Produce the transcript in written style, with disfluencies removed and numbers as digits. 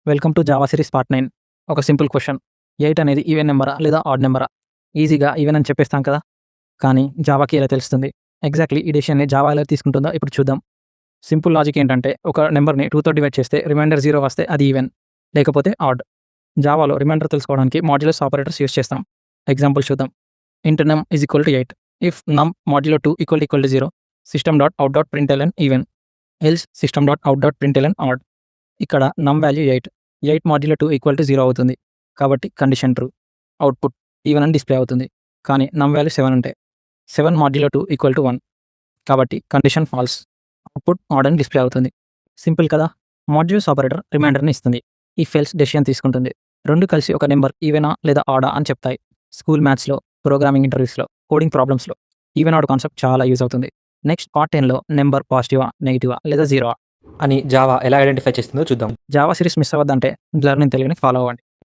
Welcome to Java series part 9. ఒక simple question, 8 అనేది even నెంబరా లేదా ఆడ్ నెంబరా? ఈజీగా ఈవెన్ అని చెప్పేస్తాం కదా, కానీ జావాకి ఎలా తెలుస్తుంది? ఎగ్జాక్ట్లీ ఈ డెసిషన్ని జావా ఎలా తీసుకుంటుందో ఇప్పుడు చూద్దాం. సింపుల్ లాజిక్ ఏంటంటే, ఒక నెంబర్ని 2తో డివైడ్ చేస్తే రిమైండర్ 0 వస్తే అది ఈవెన్, లేకపోతే ఆడ్. జావాలో రిమైండర్ తెలుసుకోవడానికి మాడ్యులస్ ఆపరేటర్స్ యూస్ చేస్తాం. ఎగ్జాంపుల్ చూద్దాం. int num is equal to 8. If num modulo 2 equal to 0, system.out.println even, else system.out.println odd. ఇక్కడ num value 8 modulo 2 equal to 0 అవుతుంది, కాబట్టి కండిషన్ ట్రూ. అవుట్పుట్ ఈవెన్ అని display అవుతుంది. కానీ num value 7 అంటే 7 modulo 2 equal to 1, కాబట్టి condition false. Output add అని display అవుతుంది. సింపుల్ కదా. మాడ్యులస్ ఆపరేటర్ రిమైండర్ని ఇస్తుంది, ఈ ఫెల్స్ డెసిషన్ తీసుకుంటుంది. రెండు కలిసి ఒక నెంబర్ ఈవెనా లేదా ఆడా అని చెప్తాయి. స్కూల్ మ్యాథ్స్లో, ప్రోగ్రామింగ్ ఇంటర్వ్యూస్లో, కోడింగ్ ప్రాబ్లమ్స్లో ఈవెన్ ఆడ్ కాన్సెప్ట్ చాలా యూజ్ అవుతుంది. నెక్స్ట్ పార్ట్ 10లో నెంబర్ పాజిటివా, నెగిటివా లేదా జీరో అని జావా ఎలా ఐడెంటిఫై చేస్తుందో చూద్దాం. జావా సిరీస్ మిస్ అవ్వద్దంటే లెర్నింగ్ తెలుగుని ఫాలో అవ్వండి.